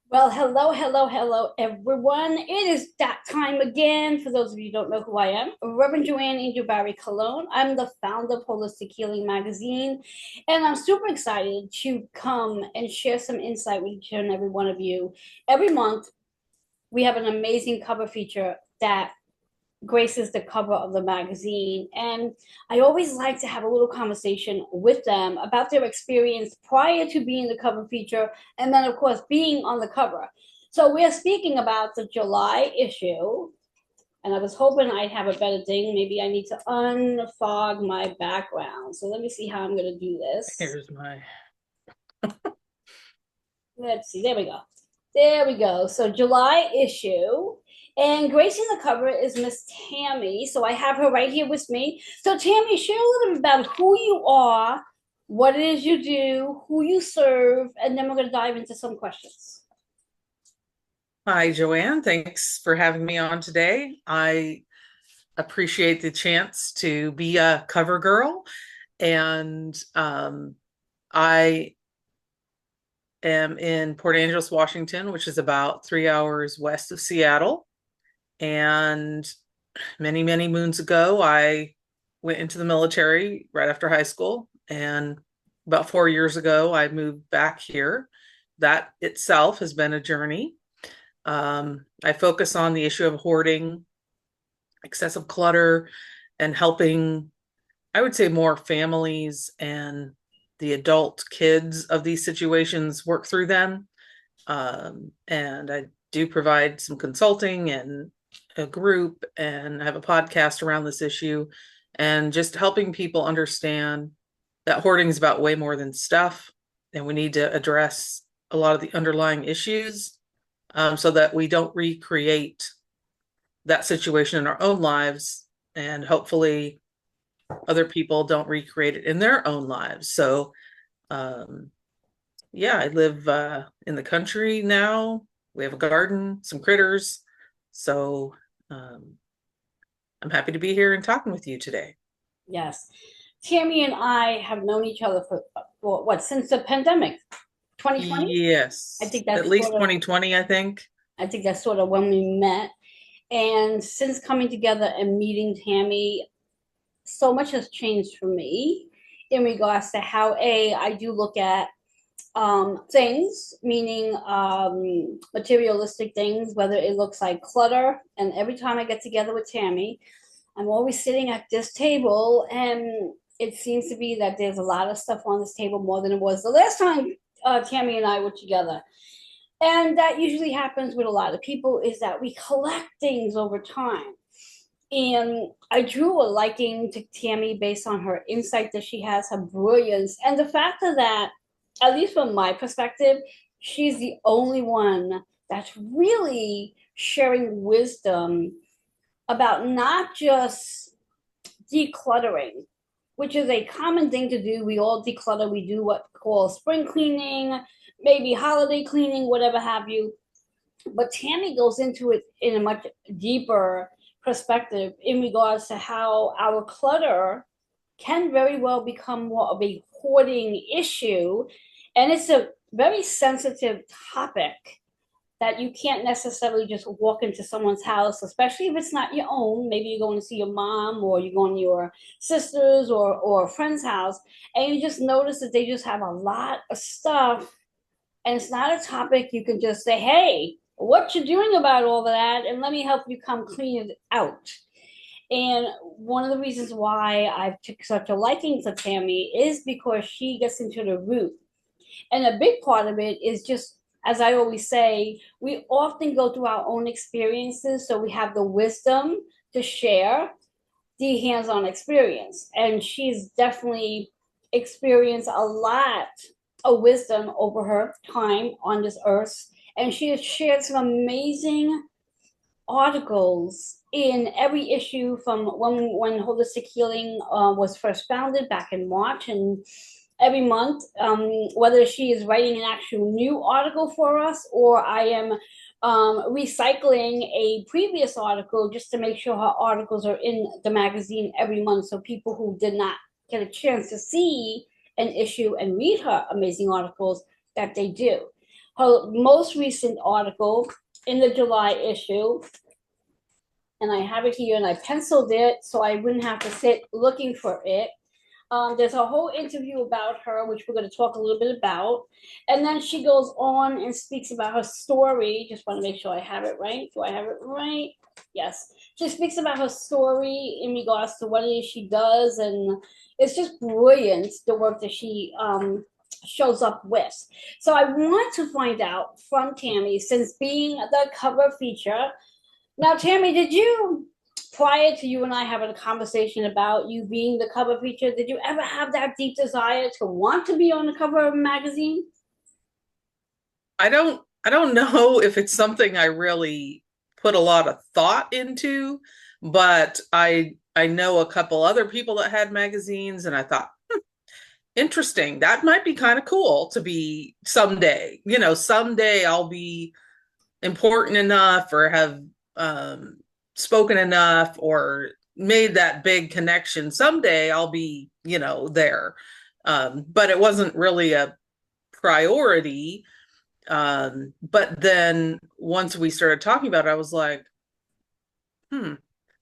Well, hello, hello, hello, everyone. It is that time again. For those of you who don't know who I am, Reverend Joanne Angel Barry Cologne. I'm the founder of Holistic Healing Magazine, and I'm super excited to come and share some insight with each and every one of you. Every month, we have an amazing cover feature that graces the cover of the magazine. And I always like to have a little conversation with them about their experience prior to being the cover feature, and then, of course, being on the cover. So we're speaking about the July issue, and I was hoping I'd have a better thing. Maybe I need to unfog my background. So let me see how I'm going to do this. Here's my. Let's see. There we go. There we go. So July issue. And gracing the cover is Miss Tammi. So I have her right here with me. So Tammi, share a little bit about who you are, what it is you do, who you serve, and then we're going to dive into some questions. Hi, Joanne. Thanks for having me on today. I appreciate the chance to be a cover girl, and I am in Port Angeles, Washington, which is about 3 hours west of Seattle. And many, many moons ago, I went into the military right after high school, and about 4 years ago, I moved back here. That itself has been a journey. I focus on the issue of hoarding, excessive clutter, and helping, I would say, more families and the adult kids of these situations work through them. And I do provide some consulting and a group, and I have a podcast around this issue, and just helping people understand that hoarding is about way more than stuff, and we need to address a lot of the underlying issues, so that we don't recreate that situation in our own lives, and hopefully other people don't recreate it in their own lives. So, um, yeah, I live in the country now. We have a garden, some critters. So, um, I'm happy to be here and talking with you today. Yes. Tammi and I have known each other for what, since the pandemic, 2020? I Yes, think at that's least sort of 2020, I think. I think that's sort of when we met. And since coming together and meeting Tammi, so much has changed for me in regards to how I do look at things, meaning materialistic things, whether it looks like clutter. And every time I get together with Tammi, I'm always sitting at this table, and it seems to be that there's a lot of stuff on this table more than it was the last time Tammi and I were together. And that usually happens with a lot of people, is that we collect things over time. And I drew a liking to Tammi based on her insight that she has, her brilliance, and the fact of that, at least from my perspective, she's the only one that's really sharing wisdom about not just decluttering, which is a common thing to do. We all declutter. We do what we call spring cleaning, maybe holiday cleaning, whatever have you. But Tammi goes into it in a much deeper perspective in regards to how our clutter can very well become more of a hoarding issue. And it's a very sensitive topic that you can't necessarily just walk into someone's house, especially if it's not your own. Maybe you're going to see your mom, or you're going to your sister's or a friend's house, and you just notice that they just have a lot of stuff, and it's not a topic you can just say, "Hey, what you doing about all of that?" and let me help you come clean it out. And one of the reasons why I took such a liking to Tammi is because she gets into the root. And a big part of it is just, as I always say, we often go through our own experiences. So we have the wisdom to share the hands on experience. And she's definitely experienced a lot of wisdom over her time on this earth. And she has shared some amazing articles in every issue from when holistic healing was first founded back in March, and every month, whether she is writing an actual new article for us, or I am recycling a previous article just to make sure her articles are in the magazine every month, so people who did not get a chance to see an issue and read her amazing articles, that they do. her most recent article in the July issue, and I have it here and I penciled it so I wouldn't have to sit looking for it. There's a whole interview about her, which we're going to talk a little bit about. And then she goes on and speaks about her story. Just want to make sure I have it right. Do I have it right? Yes. She speaks about her story in regards to what it is she does. And it's just brilliant, the work that she shows up with. So I want to find out from Tammi, since being the cover feature. Now, Tammi, did you, prior to you and I having a conversation about you being the cover feature, did you ever have that deep desire to want to be on the cover of a magazine? I don't know if it's something I really put a lot of thought into, but I know a couple other people that had magazines, and I thought, interesting, that might be kind of cool to be someday. Someday I'll be important enough or have spoken enough or made that big connection. Someday I'll be, there. But it wasn't really a priority. But then once we started talking about it, I was like, hmm,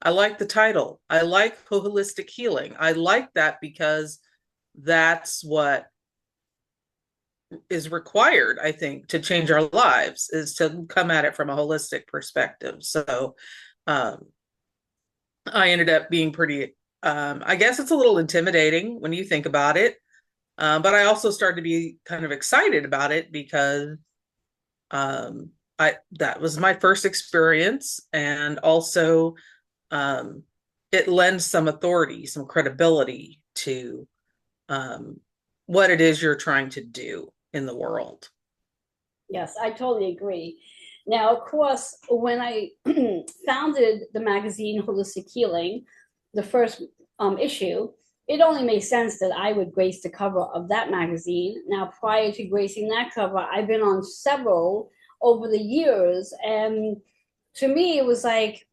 I like the title. I like holistic healing. I like that because that's what is required, I think, to change our lives is to come at it from a holistic perspective. So um, I ended up being pretty, I guess it's a little intimidating when you think about it. But I also started to be kind of excited about it because um, that was my first experience. And also um, it lends some authority, some credibility to um, what it is you're trying to do in the world. Yes, I totally agree. Now, of course, when I founded the magazine Holistic Healing, the first issue, it only made sense that I would grace the cover of that magazine. Now, prior to gracing that cover, I've been on several over the years. And to me, it was like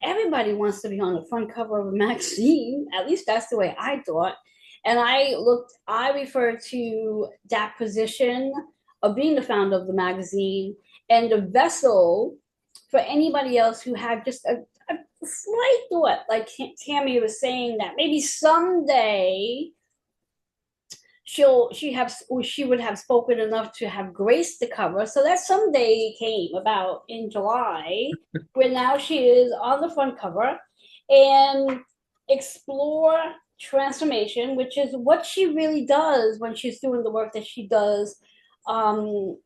everybody wants to be on the front cover of a magazine. At least that's the way I thought. And I refer to that position of being the founder of the magazine and the vessel for anybody else who had just a slight thought, like Tammi was saying, that maybe someday she would have spoken enough to have graced the cover. So that someday came about in July, where now she is on the front cover and explore transformation, which is what she really does when she's doing the work that she does, um,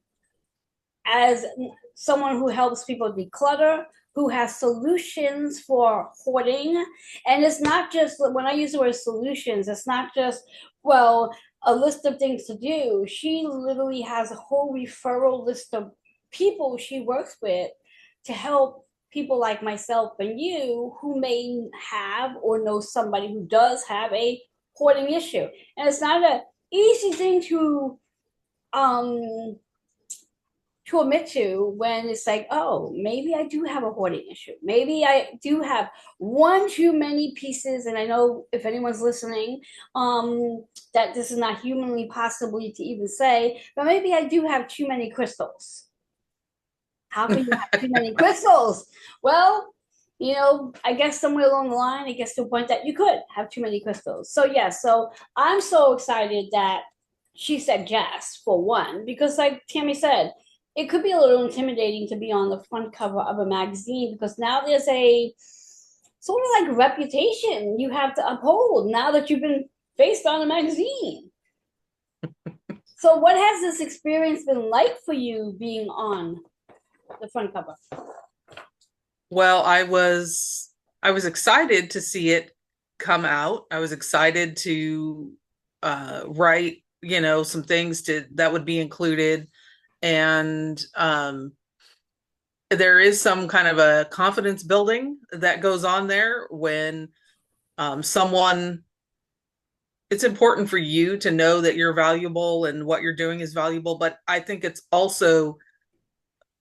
as someone who helps people declutter, who has solutions for hoarding. And it's not just, when I use the word solutions, it's not just, well, a list of things to do. She literally has a whole referral list of people she works with to help people like myself and you who may have or know somebody who does have a hoarding issue. And it's not an easy thing um to admit to when it's like, oh, maybe I do have a hoarding issue. Maybe I do have one too many pieces. And I know if anyone's listening, that this is not humanly possible to even say, but maybe I do have too many crystals. How can you have too many crystals? Well, I guess somewhere along the line, it gets to a point that you could have too many crystals. So, yeah, so I'm so excited that she said yes, for one, because like Tammi said, it could be a little intimidating to be on the front cover of a magazine because now there's a sort of like reputation you have to uphold now that you've been faced on a magazine. So, what has this experience been like for you being on the front cover? Well, I was excited to see it come out. I was excited to write, some things to that would be included. And there is some kind of a confidence building that goes on there when someone it's important for you to know that you're valuable and what you're doing is valuable, but I think it's also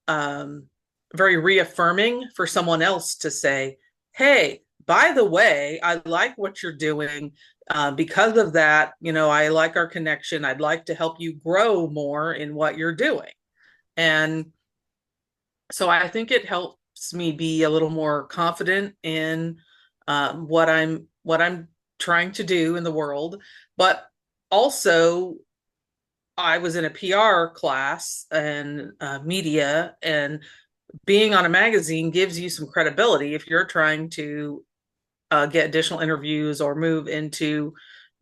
um, very reaffirming for someone else to say, hey, by the way, I like what you're doing. Because of that, I like our connection. I'd like to help you grow more in what you're doing. And so I think it helps me be a little more confident in what I'm trying to do in the world. But also, I was in a PR class and media, and being on a magazine gives you some credibility if you're trying to get additional interviews or move into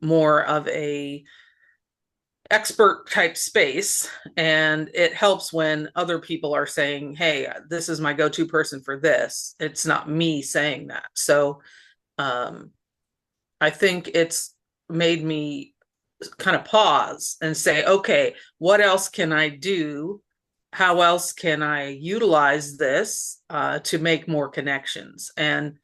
more of a expert type space. And it helps when other people are saying, hey, this is my go-to person for this. It's not me saying that. So um, I think it's made me kind of pause and say, okay, what else can I do? How else can I utilize this to make more connections? And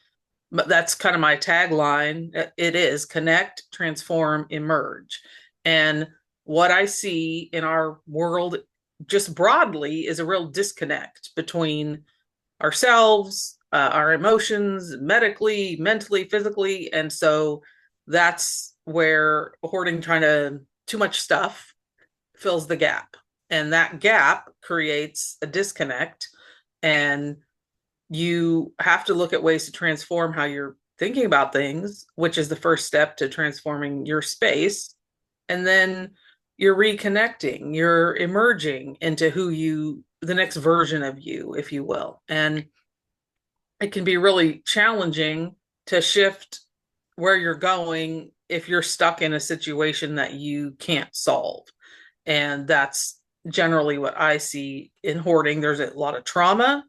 that's kind of my tagline. It is connect, transform, emerge. And what I see in our world, just broadly, is a real disconnect between ourselves, our emotions, medically, mentally, physically. And so that's where hoarding, trying to, too much stuff fills the gap. And that gap creates a disconnect. And you have to look at ways to transform how you're thinking about things, which is the first step to transforming your space. And then you're reconnecting, you're emerging into the next version of you, if you will. And it can be really challenging to shift where you're going if you're stuck in a situation that you can't solve. And that's generally what I see in hoarding. There's a lot of trauma,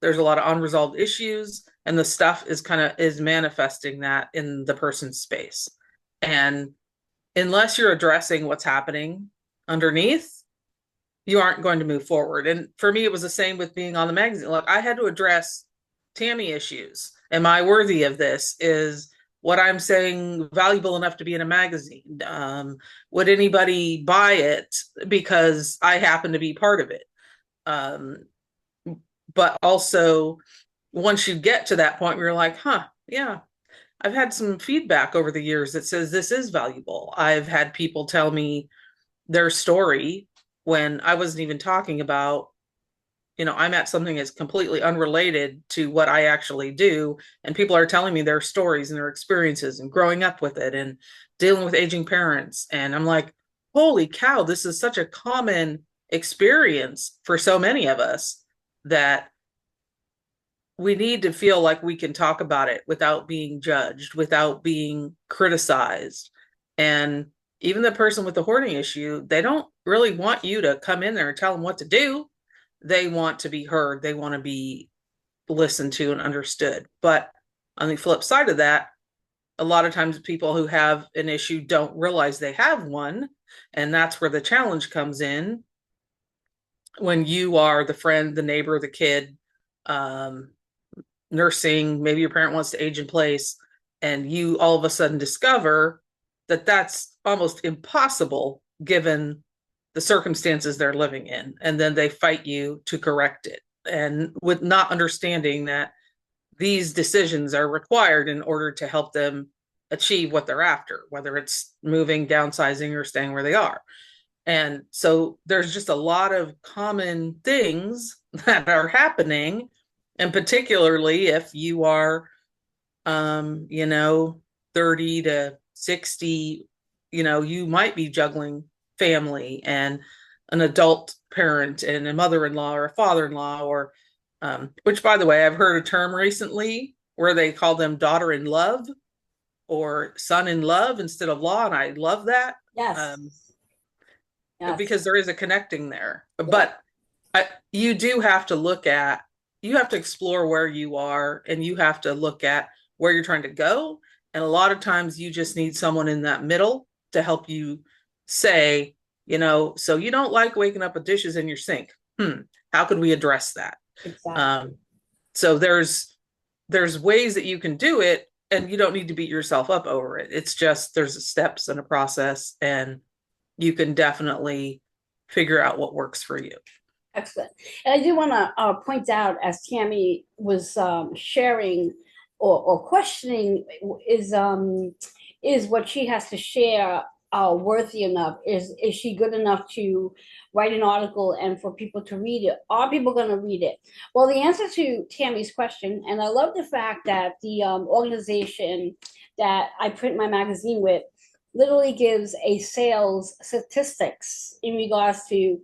there's a lot of unresolved issues, and the stuff is manifesting that in the person's space. And unless you're addressing what's happening underneath, you aren't going to move forward. And for me, it was the same with being on the magazine. Like, I had to address Tammi issues. Am I worthy of this? Is what I'm saying valuable enough to be in a magazine? Would anybody buy it because I happen to be part of it? Um, but also, once you get to that point where you're like, huh, yeah, I've had some feedback over the years that says this is valuable. I've had people tell me their story when I wasn't even talking about, I'm at something that's completely unrelated to what I actually do. And people are telling me their stories and their experiences and growing up with it and dealing with aging parents. And I'm like, holy cow, this is such a common experience for so many of us that we need to feel like we can talk about it without being judged, without being criticized. And even the person with the hoarding issue, they don't really want you to come in there and tell them what to do. They want to be heard, they want to be listened to and understood. But on the flip side of that, a lot of times people who have an issue don't realize they have one. And that's where the challenge comes in when you are the friend, the neighbor, the kid, um, nursing, maybe your parent wants to age in place, and you all of a sudden discover that that's almost impossible given the circumstances they're living in. And then they fight you to correct it. And with not understanding that these decisions are required in order to help them achieve what they're after, whether it's moving, downsizing, or staying where they are. And so there's just a lot of common things that are happening. And particularly if you are, you know, 30 to 60, you might be juggling family and an adult parent and a mother-in-law or a father-in-law, or, which, by the way, I've heard a term recently where they call them daughter in love or son in love instead of law. And I love that. Yes. Um, Yes. because there is a connecting there. Yeah. But you do have to you have to explore where you are, and you have to look at where you're trying to go. And a lot of times you just need someone in that middle to help you say, so you don't like waking up with dishes in your sink. How could we address that? Exactly. Um, so there's ways that you can do it, and you don't need to beat yourself up over it. It's just there's steps and a process, and you can definitely figure out what works for you. Excellent. And I do want to point out, as Tammi was sharing or questioning, is what she has to share. worthy enough? Is she good enough to write an article and for people to read it? Are people going to read it? Well, the answer to Tammy's question, and I love the fact that the organization that I print my magazine with literally gives a sales statistics in regards to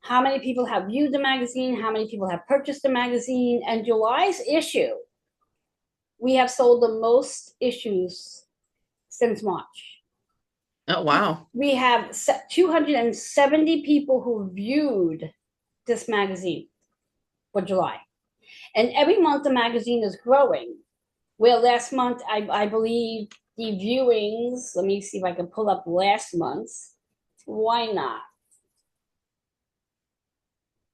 how many people have viewed the magazine, how many people have purchased the magazine, and July's issue, we have sold the most issues since March. Oh, wow. We have 270 people who viewed this magazine for July. And every month the magazine is growing. Where last month, I believe the viewings, let me see if I can pull up last month's. Why not?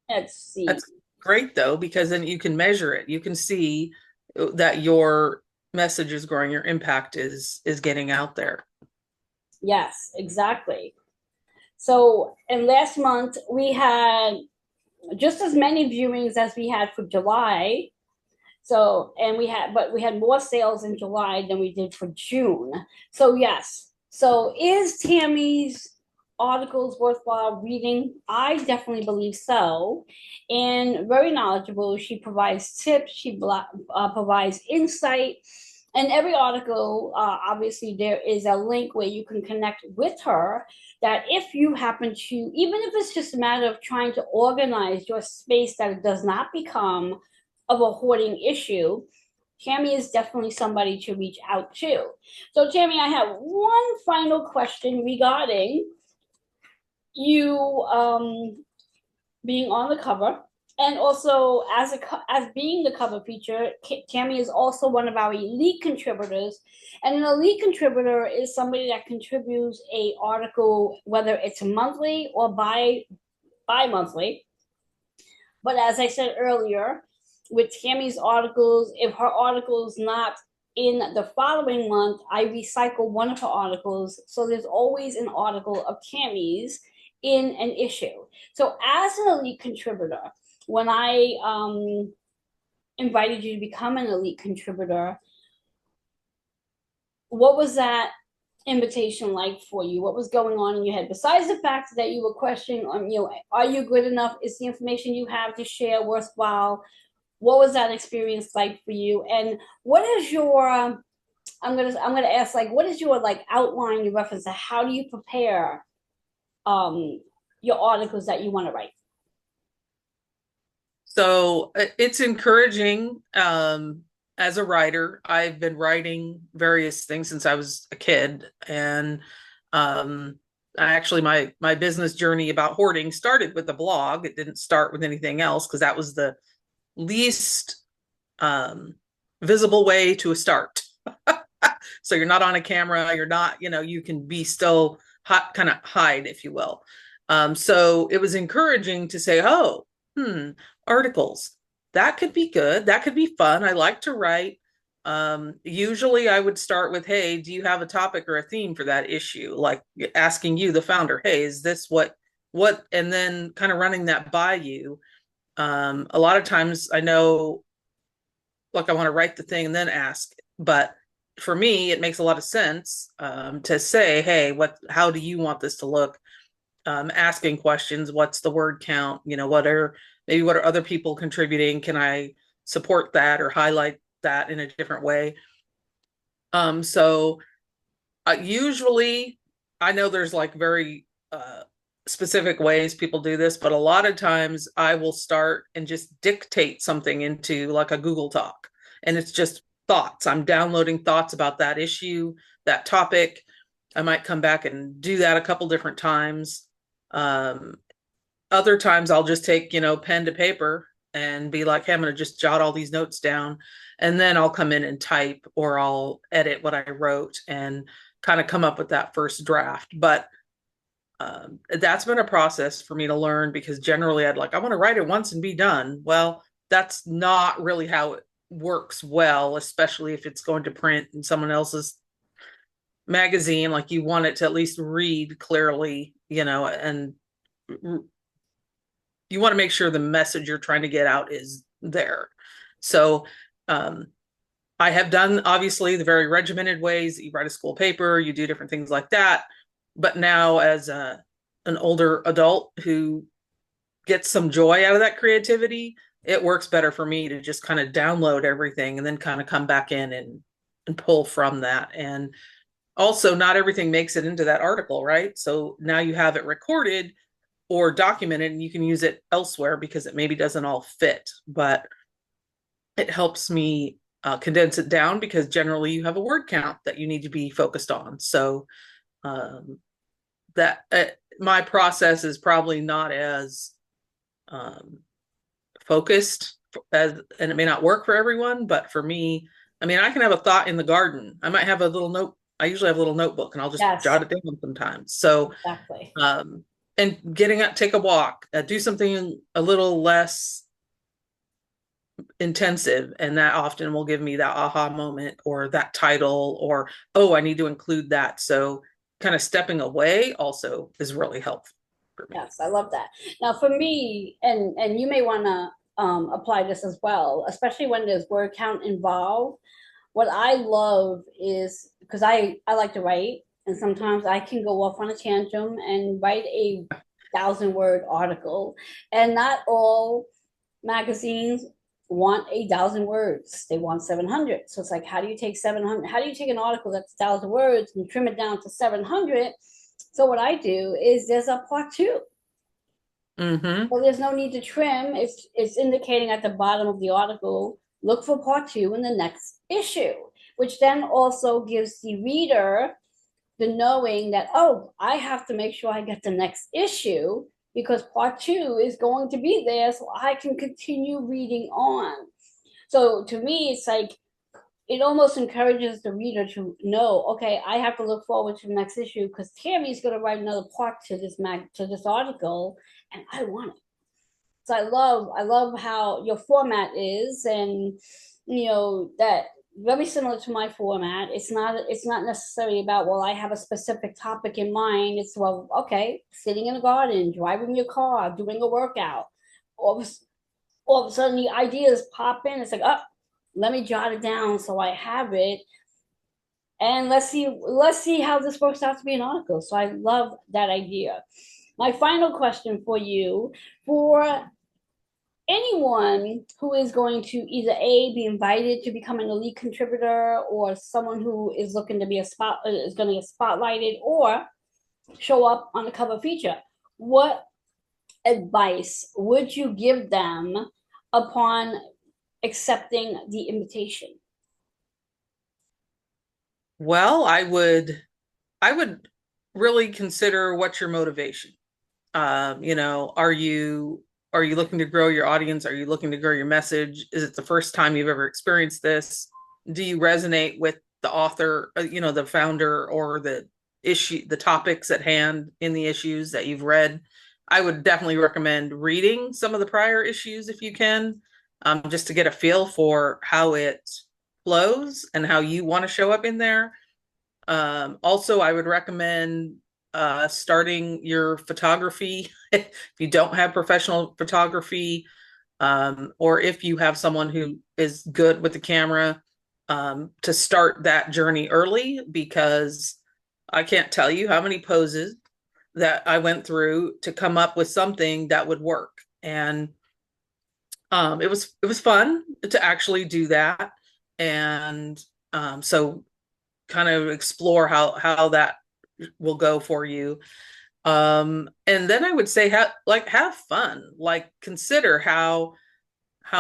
Let's see. That's great though, because then you can measure it. You can see that your message is growing, your impact is getting out there. Yes, exactly. So, and last month we had just as many viewings as we had for July. So, and we had more sales in July than we did for June. So, yes. So, is Tammy's articles worthwhile reading? I definitely believe so. And very knowledgeable. She provides tips, she provides insight. And every article, obviously, there is a link where you can connect with her. That if you happen to, even if it's just a matter of trying to organize your space, that it does not become of a hoarding issue, Tammy is definitely somebody to reach out to. So, Tammy, I have one final question regarding you being on the cover, and also as being the cover feature. Tammy is also one of our elite contributors, and an elite contributor is somebody that contributes a article, whether it's monthly or bi-monthly. But as I said earlier, with Tammy's articles, if her article is not in the following month, I recycle one of her articles. So there's always an article of Tammy's in an issue. So as an elite contributor, when I invited you to become an elite contributor, what was that invitation like for you? What was going on in your head besides the fact that you were questioning on, are you good enough? Is the information you have to share worthwhile? What was that experience like for you? And what is your I'm gonna ask, like, what is your like outline, your reference to how do you prepare your articles that you want to write? So it's encouraging. As a writer, I've been writing various things since I was a kid, and actually, my business journey about hoarding started with a blog. It didn't start with anything else because that was the least visible way to a start. So you're not on a camera, you're not, you can be still hot, kind of hide, if you will. So it was encouraging to say, oh, articles. That could be good. That could be fun. I like to write. Usually I would start with, hey, do you have a topic or a theme for that issue? Like asking you, the founder, hey, is this what, and then kind of running that by you. A lot of times I know, like, I want to write the thing and then ask, but for me, it makes a lot of sense to say, hey, how do you want this to look? Asking questions, what's the word count? What are other people contributing? Can I support that or highlight that in a different way? So usually I know there's like very specific ways people do this, but a lot of times I will start and just dictate something into like a Google Doc, and it's just thoughts. I'm downloading thoughts about that issue, that topic. I might come back and do that a couple different times. Um, Other times I'll just take, pen to paper and be like, hey, I'm going to just jot all these notes down. And then I'll come in and type, or I'll edit what I wrote and kind of come up with that first draft. But that's been a process for me to learn, because generally I want to write it once and be done. Well, that's not really how it works well, especially if it's going to print in someone else's magazine. Like, you want it to at least read clearly, and you want to make sure the message you're trying to get out is there. So I have done, obviously, the very regimented ways that you write a school paper, you do different things like that. But now as an older adult who gets some joy out of that creativity, it works better for me to just kind of download everything and then kind of come back in and pull from that. And also, not everything makes it into that article, right? So now you have it recorded or documented and you can use it elsewhere because it maybe doesn't all fit, but it helps me condense it down because generally you have a word count that you need to be focused on. So um, that my process is probably not as um, focused as, and it may not work for everyone, but for me, I mean, I can have a thought in the garden. I might have a little note. I usually have a little notebook and I'll just Yes, jot it down sometimes. So, exactly. um, and getting up, take a walk, do something a little less intensive. And that often will give me that aha moment or that title or, oh, I need to include that. So kind of stepping away also is really helpful for me. Yes, I love that. Now, for me, and you may want to apply this as well, especially when there's word count involved. What I love is because I like to write, and sometimes I can go off on a tantrum and write a 1,000 word article, and not all magazines want 1,000 words. They want 700. So it's like, how do you take 700? How do you take an article that's 1,000 words and trim it down to 700? So what I do is there's a part two. Mm-hmm. So there's no need to trim. It's indicating at the bottom of the article, look for part two in the next issue, which then also gives the reader the knowing that, oh, I have to make sure I get the next issue because part two is going to be there so I can continue reading on. So to me, it's like it almost encourages the reader to know, okay, I have to look forward to the next issue because Tammy's going to write another part to this article, and I want it. So I love how your format is, and that very similar to my format. It's not necessarily about, well, I have a specific topic in mind. It's, well, okay, sitting in a garden, driving your car, doing a workout. All of, all of a sudden the ideas pop in. It's like, oh, let me jot it down so I have it, and let's see how this works out to be an article. So I love that idea. My final question for you, for anyone who is going to either A, be invited to become an elite contributor, or someone who is looking to be is going to get spotlighted or show up on the cover feature, what advice would you give them upon accepting the invitation? Well, I would really consider what's your motivation. Are you looking to grow your audience? Are you looking to grow your message? Is it the first time you've ever experienced this? Do you resonate with the author, the founder or the topics at hand in the issues that you've read? I would definitely recommend reading some of the prior issues if you can, just to get a feel for how it flows and how you want to show up in there. Also, I would recommend starting your photography if you don't have professional photography, or if you have someone who is good with the camera, to start that journey early because I can't tell you how many poses that I went through to come up with something that would work. And it was fun to actually do that. And so kind of explore how that will go for you. And then I would say have fun. Like consider how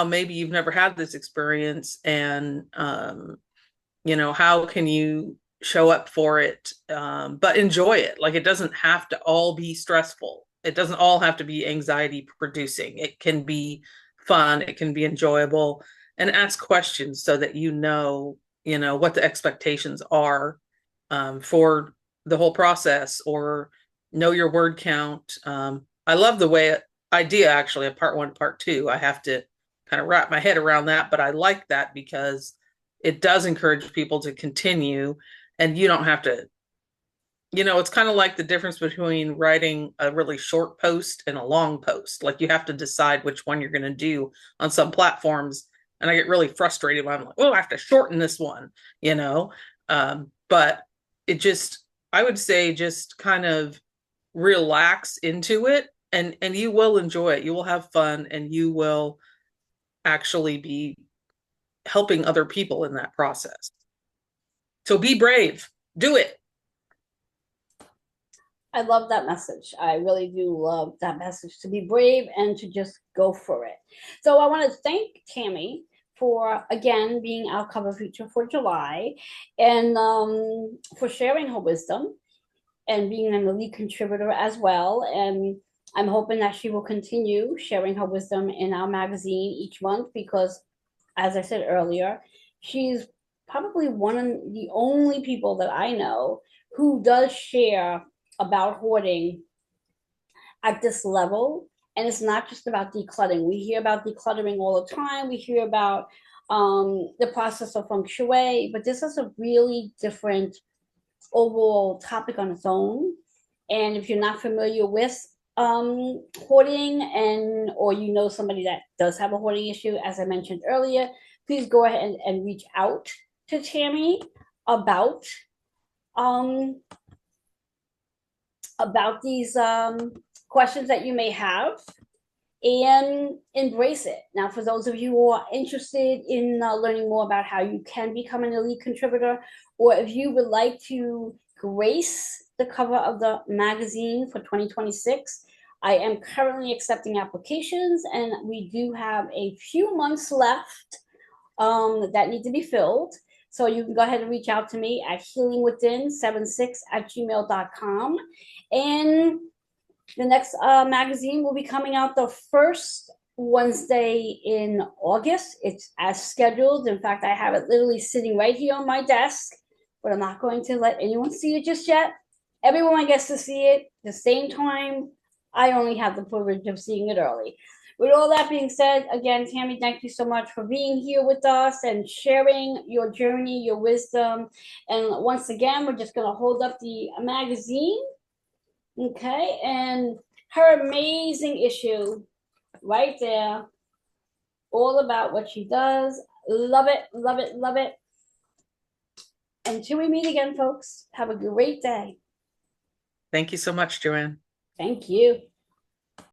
maybe you've never had this experience and how can you show up for it, but enjoy it. Like it doesn't have to all be stressful. It doesn't all have to be anxiety producing. It can be fun, it can be enjoyable, and ask questions so that what the expectations are, for the whole process, or know your word count. I love the idea actually of part one, part two. I have to kind of wrap my head around that, but I like that because it does encourage people to continue, and you don't have to. It's kind of like the difference between writing a really short post and a long post. Like you have to decide which one you're going to do on some platforms. And I get really frustrated when I'm like, oh, I have to shorten this one. But it just I would say just kind of relax into it, and you will enjoy it. You will have fun, and you will actually be helping other people in that process. So be brave. Do it. I love that message. I really do love that message, to be brave and to just go for it. So I want to thank Tammi for again being our cover feature for July, and for sharing her wisdom and being an elite contributor as well. And I'm hoping that she will continue sharing her wisdom in our magazine each month because, as I said earlier, she's probably one of the only people that I know who does share about hoarding at this level. And it's not just about decluttering. We hear about decluttering all the time. We hear about the process of feng shui, but this is a really different overall topic on its own. And if you're not familiar with hoarding, and or you know somebody that does have a hoarding issue, as I mentioned earlier, please go ahead and reach out to Tammi about um, these questions that you may have, and embrace it. Now, for those of you who are interested in learning more about how you can become an elite contributor, or if you would like to grace the cover of the magazine for 2026, I am currently accepting applications, and we do have a few months left that need to be filled. So you can go ahead and reach out to me at healingwithin76@gmail.com. And the next magazine will be coming out the first Wednesday in August. It's as scheduled. In fact, I have it literally sitting right here on my desk, but I'm not going to let anyone see it just yet. Everyone gets to see it at the same time. I only have the privilege of seeing it early. With all that being said, again, Tammi, thank you so much for being here with us and sharing your journey, your wisdom. And once again, we're just going to hold up the magazine. Okay, and her amazing issue right there, all about what she does. Love it, love it, love it. Until we meet again, folks, have a great day. Thank you so much, Joanne. Thank you.